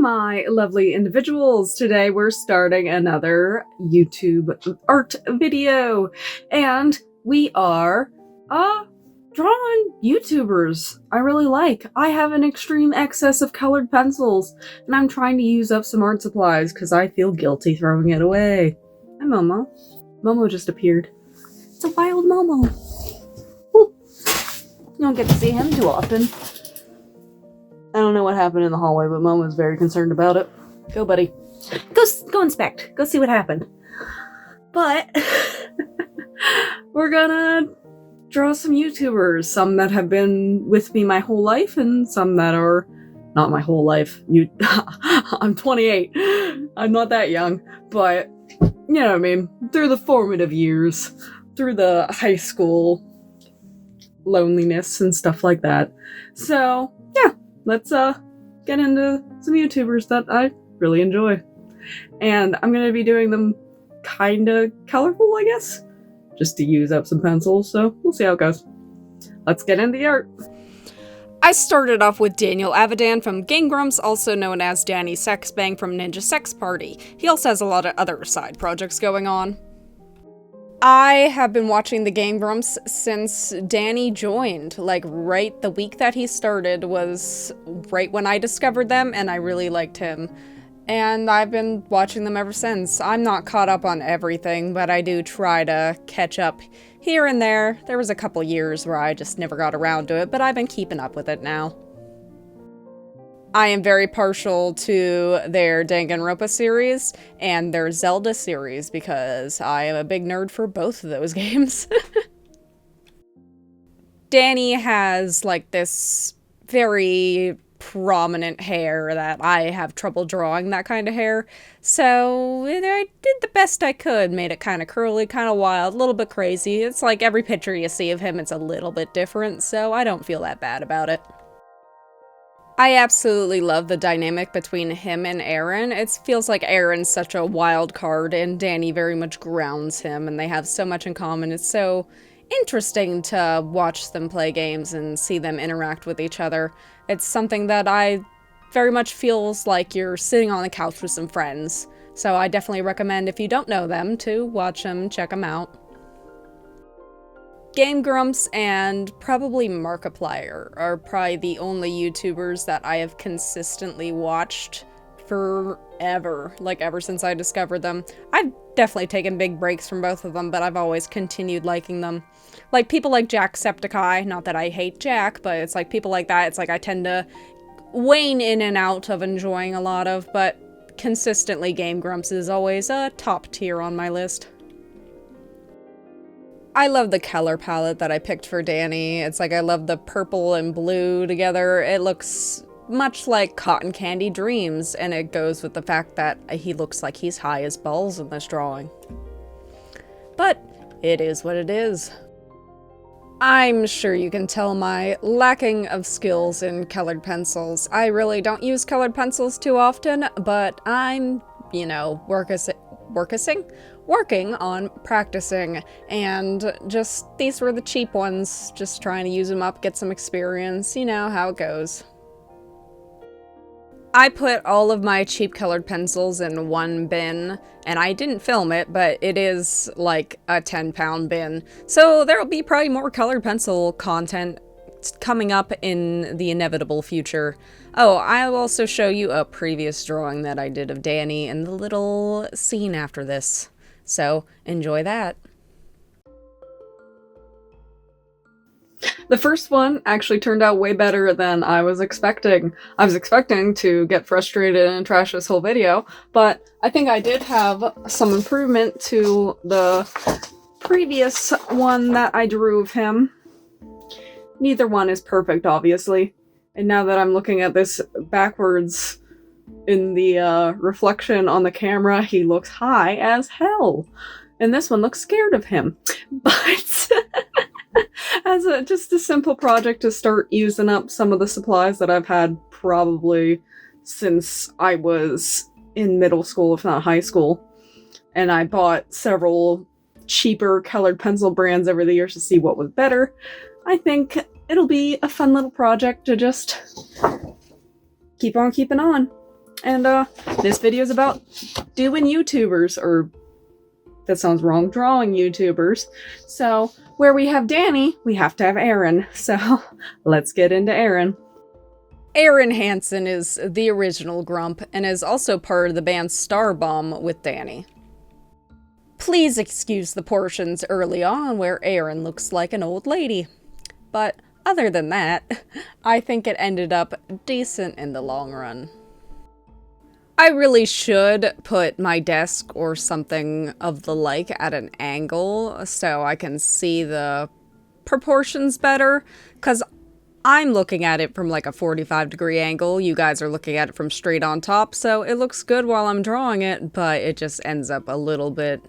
my lovely individuals. Today we're starting another YouTube art video, and we are drawing YouTubers I really like. I have an extreme excess of colored pencils, and I'm trying to use up some art supplies because I feel guilty throwing it away. Hi, Momo. Momo just appeared. It's a wild Momo. Ooh. You don't get to see him too often. I don't know what happened in the hallway, but Momo's very concerned about it. Go, buddy. Go inspect. Go see what happened. But we're gonna draw some YouTubers. Some that have been with me my whole life, and some that are not my whole life. I'm 28. I'm not that young, but you know what I mean. Through the formative years, through the high school loneliness and stuff like that. So yeah. Let's get into some YouTubers that I really enjoy. And I'm going to be doing them kind of colorful, I guess, just to use up some pencils, so we'll see how it goes. Let's get into the art. I started off with Daniel Avidan from Game Grumps, also known as Danny Sexbang from Ninja Sex Party. He also has a lot of other side projects going on. I have been watching the Game Grumps since Danny joined. Like, right the week that he started was right when I discovered them, and I really liked him. And I've been watching them ever since. I'm not caught up on everything, but I do try to catch up here and there. There was a couple years where I just never got around to it, but I've been keeping up with it now. I am very partial to their Danganronpa series and their Zelda series because I am a big nerd for both of those games. Danny has like this very prominent hair that I have trouble drawing that kind of hair. So I did the best I could, made it kind of curly, kind of wild, a little bit crazy. It's like every picture you see of him, it's a little bit different, so I don't feel that bad about it. I absolutely love the dynamic between him and Aaron. It feels like Aaron's such a wild card, and Danny very much grounds him, and they have so much in common. It's so interesting to watch them play games and see them interact with each other. It's something that I very much feels like you're sitting on the couch with some friends. So I definitely recommend, if you don't know them, to watch them, check them out. Game Grumps and probably Markiplier are probably the only YouTubers that I have consistently watched forever, like ever since I discovered them. I've definitely taken big breaks from both of them, but I've always continued liking them. Like people like Jacksepticeye, not that I hate Jack, but it's like people like that, it's like I tend to wane in and out of enjoying a lot of, but consistently Game Grumps is always a top tier on my list. I love the color palette that I picked for Danny. It's like I love the purple and blue together. It looks much like Cotton Candy Dreams, and it goes with the fact that he looks like he's high as balls in this drawing. But it is what it is. I'm sure you can tell my lacking of skills in colored pencils. I really don't use colored pencils too often, but I'm, you know, working on practicing, and just these were the cheap ones, just trying to use them up, get some experience, you know how it goes. I put all of my cheap colored pencils in one bin, and I didn't film it, but it is like a 10-pound bin, so there'll be probably more colored pencil content coming up in the inevitable future. Oh, I'll also show you a previous drawing that I did of Danny and the little scene after this. So, enjoy that. The first one actually turned out way better than I was expecting. I was expecting to get frustrated and trash this whole video, but I think I did have some improvement to the previous one that I drew of him. Neither one is perfect, obviously. And now that I'm looking at this backwards in the reflection on the camera, he looks high as hell. And this one looks scared of him. But as just a simple project to start using up some of the supplies that I've had probably since I was in middle school, if not high school. And I bought several cheaper colored pencil brands over the years to see what was better. I think it'll be a fun little project to just keep on keeping on. And this video is about doing YouTubers, or that sounds wrong, drawing YouTubers. So where we have Danny, we have to have Aaron. So let's get into Aaron. Aaron Hansen is the original Grump and is also part of the band Starbomb with Danny. Please excuse the portions early on where Aaron looks like an old lady. But other than that, I think it ended up decent in the long run. I really should put my desk or something of the like at an angle so I can see the proportions better, because I'm looking at it from like a 45-degree angle. You guys are looking at it from straight on top, so it looks good while I'm drawing it, but it just ends up a little bit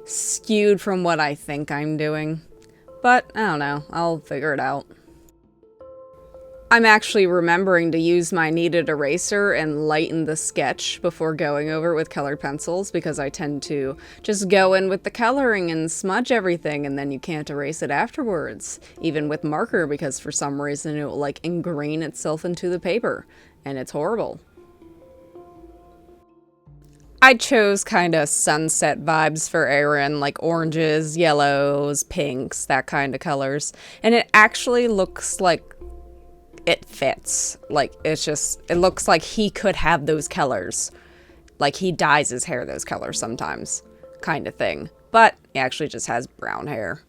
skewed from what I think I'm doing. But I don't know, I'll figure it out. I'm actually remembering to use my kneaded eraser and lighten the sketch before going over it with colored pencils, because I tend to just go in with the coloring and smudge everything and then you can't erase it afterwards. Even with marker, because for some reason it will like ingrain itself into the paper and it's horrible. I chose kind of sunset vibes for Aaron, like oranges, yellows, pinks, that kind of colors. And it actually looks like it fits. Like, it looks like he could have those colors. Like, he dyes his hair those colors sometimes, kind of thing. But he actually just has brown hair.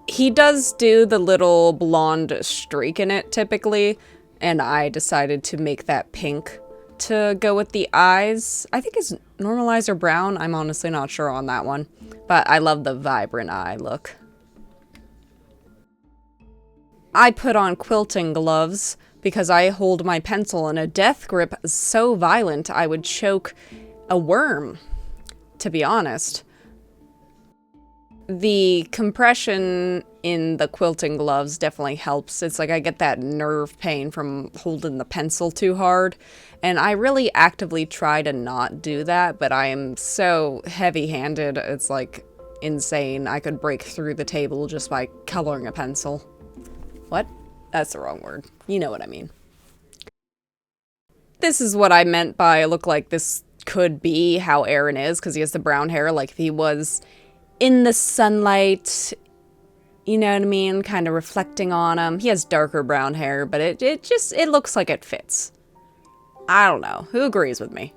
He does do the little blonde streak in it, typically, and I decided to make that pink to go with the eyes. I think his normal eyes are brown. I'm honestly not sure on that one. But I love the vibrant eye look. I put on quilting gloves because I hold my pencil in a death grip so violent I would choke a worm, to be honest. The compression in the quilting gloves definitely helps. It's like I get that nerve pain from holding the pencil too hard, and I really actively try to not do that, but I am so heavy-handed, it's like insane. I could break through the table just by coloring a pencil. What? That's the wrong word. You know what I mean. This is what I meant by look like this could be how Aaron is, because he has the brown hair, like if he was in the sunlight, you know what I mean? Kind of reflecting on him. He has darker brown hair, but it looks like it fits. I don't know. Who agrees with me?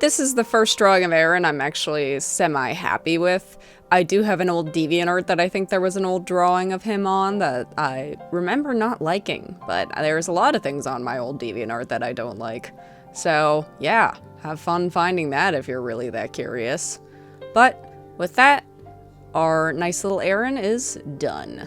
This is the first drawing of Aaron I'm actually semi-happy with. I do have an old DeviantArt that I think there was an old drawing of him on that I remember not liking, but there's a lot of things on my old DeviantArt that I don't like. So, yeah, have fun finding that if you're really that curious. But with that, our nice little Aaron is done.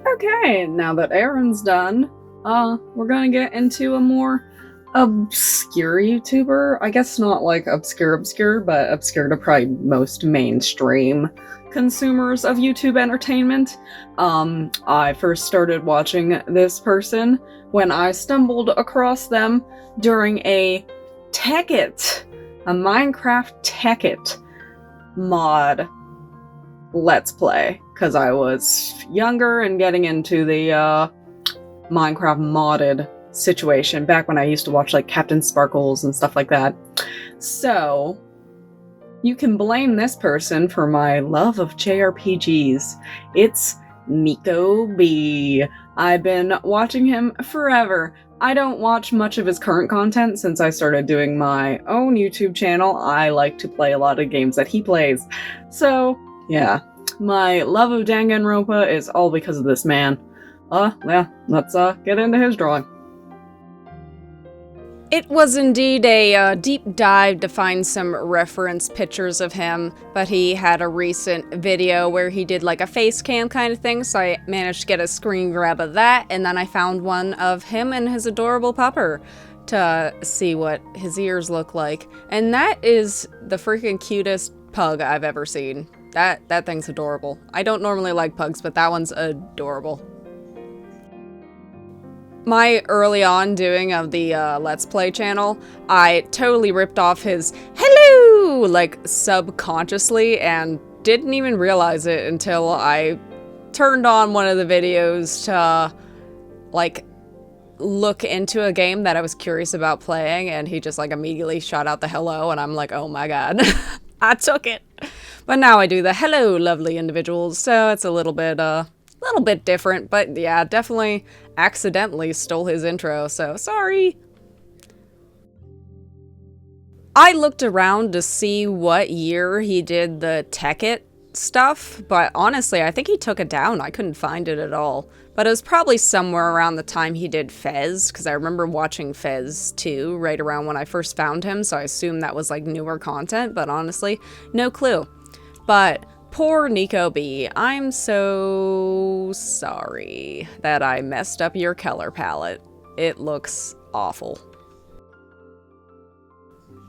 Okay, now that Aaron's done, we're gonna get into a more obscure YouTuber. I guess not like obscure, but obscure to probably most mainstream consumers of YouTube entertainment. I first started watching this person when I stumbled across them during a Tekkit, a Minecraft Tekkit mod Let's Play, because I was younger and getting into the Minecraft modded situation back when I used to watch like Captain Sparkles and stuff like that. So you can blame this person for my love of JRPGs. It's Nico B. I've been watching him forever. I don't watch much of his current content since I started doing my own YouTube channel. I like to play a lot of games that he plays. So yeah, my love of Danganronpa is all because of this man. Yeah, let's get into his drawing. It was indeed a deep dive to find some reference pictures of him, but he had a recent video where he did like a face cam kind of thing, so I managed to get a screen grab of that, and then I found one of him and his adorable pupper to see what his ears look like. And that is the freaking cutest pug I've ever seen. That thing's adorable. I don't normally like pugs, but that one's adorable. My early on doing of the Let's Play channel, I totally ripped off his hello, like subconsciously, and didn't even realize it until I turned on one of the videos to like, look into a game that I was curious about playing, and he just, like, immediately shot out the hello, and I'm like, oh my god. I took it. But now I do the hello, lovely individuals, so it's a little bit different, but yeah, definitely accidentally stole his intro, so sorry. I looked around to see what year he did the Tekkit stuff, but honestly, I think he took it down. I couldn't find it at all. But it was probably somewhere around the time he did Fez, because I remember watching Fez too, right around when I first found him, so I assume that was like newer content, but honestly, no clue. But poor Nico B, I'm so sorry that I messed up your color palette. It looks awful.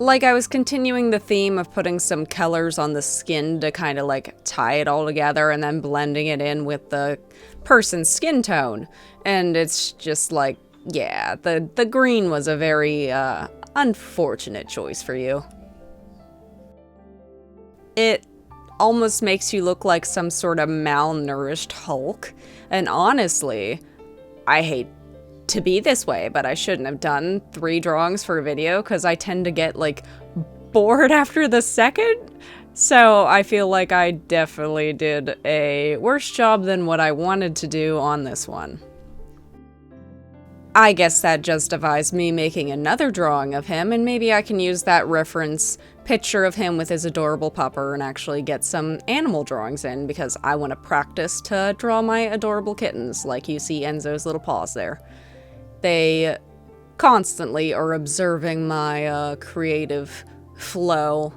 Like, I was continuing the theme of putting some colors on the skin to kind of, like, tie it all together and then blending it in with the person's skin tone. And it's just like, yeah, the green was a very, unfortunate choice for you. It almost makes you look like some sort of malnourished Hulk. And honestly, I hate to be this way, but I shouldn't have done 3 drawings for a video because I tend to get, like, bored after the second. So I feel like I definitely did a worse job than what I wanted to do on this one. I guess that justifies me making another drawing of him, and maybe I can use that reference picture of him with his adorable pupper and actually get some animal drawings in, because I want to practice to draw my adorable kittens, like you see Enzo's little paws there. They constantly are observing my creative flow.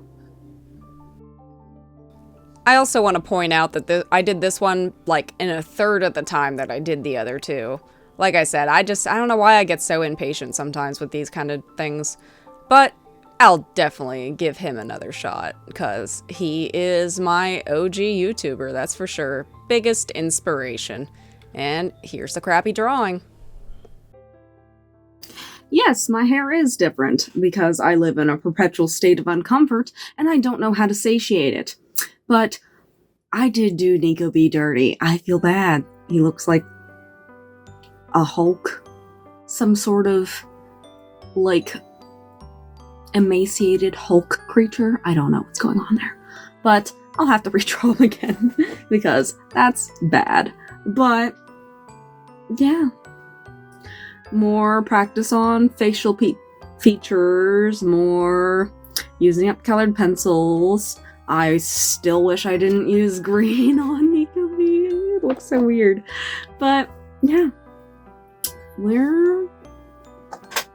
I also want to point out that I did this one like in a third of the time that I did the other two. Like I said, I don't know why I get so impatient sometimes with these kind of things, but I'll definitely give him another shot, because he is my OG YouTuber, that's for sure. Biggest inspiration. And here's the crappy drawing. Yes, my hair is different, because I live in a perpetual state of uncomfort, and I don't know how to satiate it. But I did do Nico B dirty. I feel bad. He looks like a Hulk. Some sort of, like, emaciated Hulk creature. I don't know what's going on there. But I'll have to redraw him again, because that's bad. But, yeah. More practice on facial features, more using up colored pencils. I still wish I didn't use green on Nico B. It looks so weird. But, yeah. We're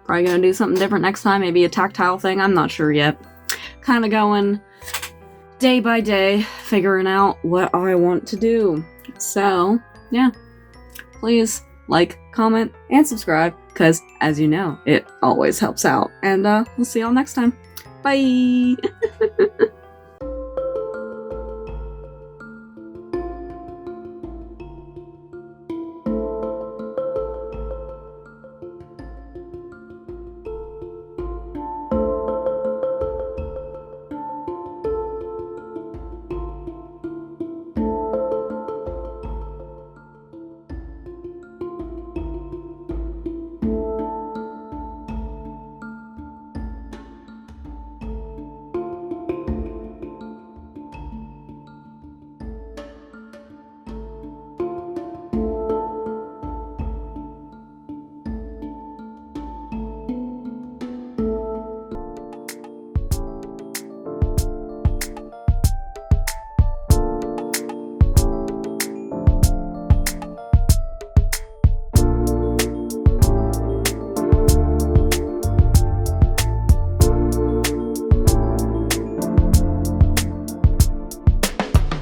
probably gonna do something different next time. Maybe a tactile thing. I'm not sure yet. Kind of going day by day, figuring out what I want to do. So, yeah. Please like, comment, and subscribe, because, as you know, it always helps out. And we'll see y'all next time. Bye!